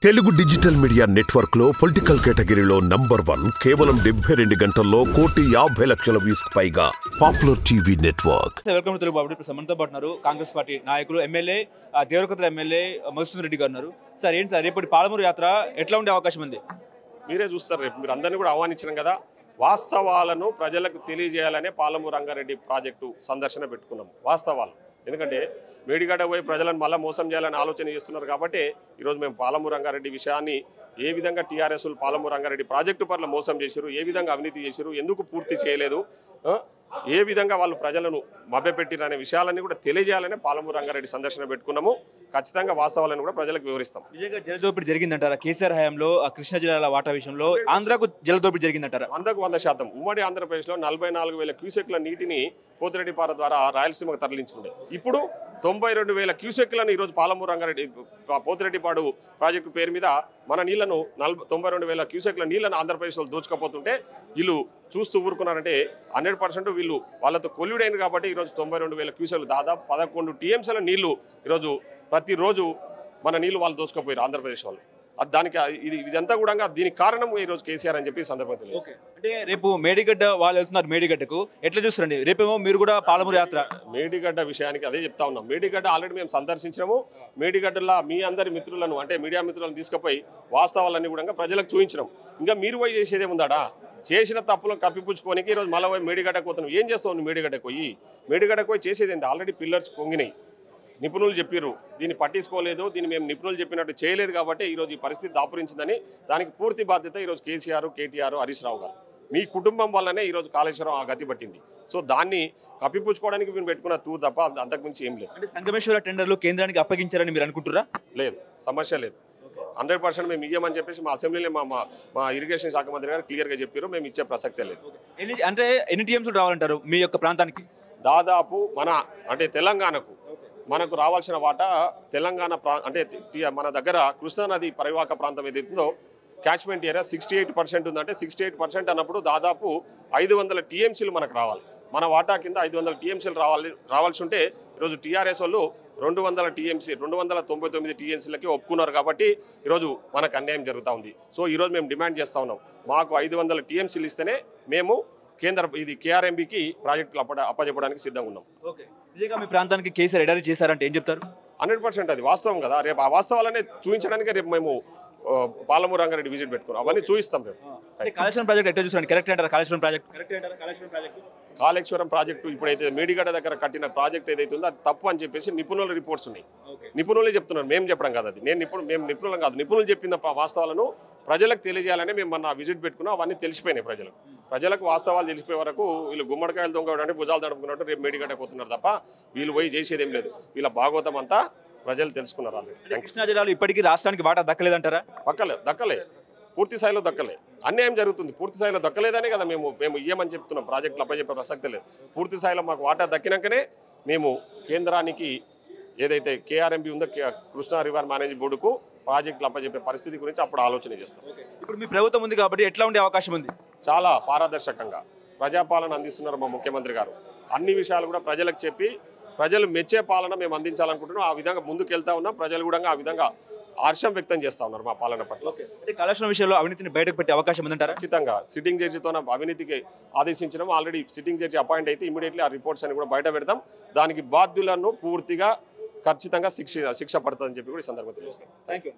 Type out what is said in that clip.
Telugu digital media network లో political కేటగిరీలో number 1 కేవలం 72 గంటల్లో 1,50,00,000 వ్యూస్ పైగా popular TV network. Welcome to Telugu Babu. ఇప్పుడు సమంత పాటున్నారు కాంగ్రెస్ పార్టీ నాయకులు ఎమ్మెల్యే దేవరకద్ర ఎమ్మెల్యే మధుసూదన్ రెడ్డి గారు ఉన్నారు. సార్ ఏంటి సార్ రేపటి పాలమూరు యాత్ర ఎట్లా ఉండే అవకాశం ఉంది? మీరే చూస్తారు. రేపు మీరు అందరినీ కూడా ఆహ్వానించినాం కదా, వాస్తవాలను ప్రజలకు తెలియజేయాలనే పాలమూరు రంగారెడ్డి ప్రాజెక్టు సందర్శన పెట్టుకున్నాం. వాస్తవాలు ఎందుకంటే మేడిగడ్డ పోయి ప్రజలను మళ్ళీ మోసం చేయాలని ఆలోచన చేస్తున్నారు కాబట్టి ఈరోజు మేము పాలమూరు రంగారెడ్డి విషయాన్ని ఏ విధంగా టీఆర్ఎస్లు పాలమూరు రంగారెడ్డి ప్రాజెక్టు పట్ల మోసం చేశారు, ఏ విధంగా అవినీతి చేశారు, ఎందుకు పూర్తి చేయలేదు, ఏ విధంగా వాళ్ళు ప్రజలను మభ్యపెట్టిరు అనే విషయాలన్నీ కూడా తెలియజేయాలని పాలమూరు రంగారెడ్డి సందర్శన పెట్టుకున్నాము. ఖచ్చితంగా వాస్తవాలను కూడా ప్రజలకు వివరిస్తాం. నిజంగా జలదోపిడి జరిగిందంటారా? కేసీఆర్ హయాంలో కృష్ణా జిల్లాల వాటా విషయంలో ఆంధ్రాకు జలదోపిడి జరిగిందంటారా? 100% ఉమ్మడి ఆంధ్రప్రదేశ్లో 44,000 క్యూసెక్ల నీటిని పోతిరెడ్డిపార ద్వారా రాయలసీమకు తరలించింది. ఇప్పుడు 92,000 క్యూసెక్లను ఈరోజు పాలమూరు రంగారెడ్డి పోతిరెడ్డిపాడు ప్రాజెక్టు పేరు మీద మన నీళ్లను 92,000 క్యూసెక్ల నీళ్లను ఆంధ్రప్రదేశ్లో దోచుకపోతుంటే వీళ్ళు చూస్తూ ఊరుకున్నారంటే 100% వీళ్ళు వాళ్ళతో కొల్లుడైన కాబట్టి ఈరోజు 92,000 క్యూసెక్లు దాదాపు 11 టీఎంసీల నీళ్లు ఈరోజు ప్రతిరోజు మన నీళ్లు వాళ్ళు దోచుకోపోయారు ఆంధ్రప్రదేశ్ వాళ్ళు. దానికి ఇదంతా కూడా దీనికి కారణం ఈరోజు కేసీఆర్ అని చెప్పి సందర్భంగా తెలియదు. అంటే రేపు మేడిగడ్డ వాళ్ళు వెళ్తున్నారు, మేడిగడ్డకు ఎట్లా చూస్తారండి? రేపేమో మీరు కూడా పాలమూరు యాత్ర. మేడిగడ్డ విషయానికి అదే చెప్తా ఉన్నాం. మేడిగడ్డ ఆల్రెడీ మేము సందర్శించినాము. మేడిగడ్డలో మీ అందరి మిత్రులను అంటే మీడియా మిత్రులను తీసుకుపోయి వాస్తవాలన్నీ కూడా ప్రజలకు చూపించినాం. ఇంకా మీరు పోయి చేసేదే ఉందాడా? చేసిన తప్పులను కప్పిపుచ్చుకోనికి ఈరోజు మళ్ళీ పోయి మేడిగడ్డకు పోతున్నాం. ఏం చేస్తావు మేడిగడ్డకు పోయి? మేడిగడ్డకు పోయి చేసేది ఏంటి? ఆల్రెడీ పిల్లర్స్ పొంగినాయి, నిపుణులు చెప్పారు, దీన్ని పట్టించుకోలేదు, దీన్ని మేము నిపుణులు చెప్పినట్టు చేయలేదు కాబట్టి ఈరోజు ఈ పరిస్థితి దాపురించిందని దానికి పూర్తి బాధ్యత ఈరోజు కేసీఆర్, కేటీఆర్, హరీష్ రావు గారు. మీ కుటుంబం వల్లనే ఈరోజు కాళేశ్వరం ఆ గతి పట్టింది. సో దాన్ని కప్పిపుచ్చుకోవడానికి మీరు పెట్టుకున్న టూర్ తప్ప అంతకుమించి ఏం లేదు. అంటే సంగమేశ్వర టెండర్లు కేంద్రానికి అప్పగించారని మీరు అనుకుంటారా? లేదు, సమస్య లేదు. 100% మేము ఇయ్యమని చెప్పేసి మా అసెంబ్లీలో మా ఇరిగేషన్ శాఖ మంత్రి గారు క్లియర్గా చెప్పారు. మేము ఇచ్చే ప్రసక్తే లేదు. అంటే ఎన్ని టీఎంసీలు రావాలంటారు మీ యొక్క ప్రాంతానికి? దాదాపు అంటే తెలంగాణకు మనకు రావాల్సిన వాటా తెలంగాణ అంటే మన దగ్గర కృష్ణానది పరివాహక ప్రాంతం ఏదైతుందో క్యాచ్మెంట్ ఏరియా 68% ఉందంటే 68% అన్నప్పుడు దాదాపు 500 టీఎంసీలు మనకు రావాలి. మన వాటా కింద 500 టీఎంసీలు రావాల్సి ఉంటే ఈరోజు టీఆర్ఎస్ వాళ్ళు 200 టీఎంసీ 299 టీఎంసీలకి ఒప్పుకున్నారు కాబట్టి ఈరోజు మనకు అన్యాయం జరుగుతూ ఉంది. సో ఈరోజు మేము డిమాండ్ చేస్తూ ఉన్నాం, మాకు 500 టీఎంసీలు ఇస్తేనే మేము కేంద్ర కేఆర్ఎంబీకి ప్రాజెక్టులు అప్పచెప్పడానికి సిద్ధంగా ఉన్నాం. నిజంగా మీ ప్రాంతానికి కేసీఆర్ ఎడారి చేశారంటే ఏం చెప్తారు? 100% అది వాస్తవం కదా. రేపు ఆ వాస్తవాలనే చూపించడానికి రేపు మేము పాలమూరు రంగారెడ్డి విజిట్ పెట్టుకున్నాం. అవన్నీ చూపిస్తాం రేపు. కాళేశ్వరం ప్రాజెక్ట్ ఎట్లా చూసారండి? కరెక్ట్ అంటారా? కాళేశ్వరం ప్రాజెక్టు ఇప్పుడైతే మేడిగడ్డ దగ్గర కట్టిన ప్రాజెక్ట్ ఏదైతే ఉందో అది తప్పు అని చెప్పేసి నిపుణుల రిపోర్ట్స్ ఉన్నాయి. నిపుణులే చెప్తున్నారు, మేము చెప్పడం కాదు. అది మేము నిపుణులం కాదు. నిపుణులు చెప్పిన వాస్తవాలను ప్రజలకు తెలియజేయాలని మేము మన విజిట్ పెట్టుకున్నాం. అవన్నీ తెలిసిపోయినాయి ప్రజలకు వాస్తవాలు తెలిసిపోయే వరకు వీళ్ళు గుమ్మడికాయలు దొంగ భుజాలు తడుపుకున్నట్టు రేపు మేడిగడ్డ పోతున్నారు తప్ప వీళ్ళు పోయి చేసేది ఏం లేదు. వీళ్ళ భాగవతం అంతా ప్రజలు తెలుసుకున్నారు. కృష్ణా జిల్లాలో ఇప్పటికీ రాష్ట్రానికి వాటా దక్కలేదంటారా? దక్కలే, పూర్తి స్థాయిలో దక్కలే. అన్యాయం జరుగుతుంది. పూర్తి స్థాయిలో దక్కలేదనే కదా మేము ఇయ్యమని చెప్తున్నాం. ప్రాజెక్టులు అప్పచెప్పే ప్రసక్తే లేదు. పూర్తి స్థాయిలో మాకు వాటా దక్కినాకనే మేము కేంద్రానికి ఏదైతే కేఆర్ఎంబీ ఉందో కృష్ణా రివర్ మేనేజ్ బోర్డుకు ప్రాజెక్టులు అప్పచెప్పే పరిస్థితి గురించి అప్పుడు ఆలోచన చేస్తాం. ఇప్పుడు మీ ప్రభుత్వం ఉంది కాబట్టి ఎట్లా ఉండే అవకాశం ఉంది? చాలా పారదర్శకంగా ప్రజాపాలన అందిస్తున్నారు మా ముఖ్యమంత్రి గారు. అన్ని విషయాలు కూడా ప్రజలకు చెప్పి ప్రజలు మెచ్చే పాలన మేము అందించాలనుకుంటున్నాం. ఆ విధంగా ముందుకు వెళ్తా ఉన్నాం. ప్రజలు కూడా ఆ విధంగా హర్షం వ్యక్తం చేస్తా ఉన్నారు మా పాలన పట్ల. కాళేశ్వరం విషయంలో అవినీతిని బయటకు పెట్టే అవకాశం ఉందంటారా? ఖచ్చితంగా సిట్టింగ్ జడ్జితో అవినీతికి ఆదేశించడం. ఆల్రెడీ సిట్టింగ్ జడ్జి అపాయింట్ అయితే ఇమీడియట్లీ ఆ రిపోర్ట్స్ అని కూడా బయట పెడతాం. దానికి బాధ్యులను పూర్తిగా ఖచ్చితంగా శిక్ష పడుతుందని చెప్పి కూడా ఈ సందర్భంగా తెలుస్తాం. Thank you.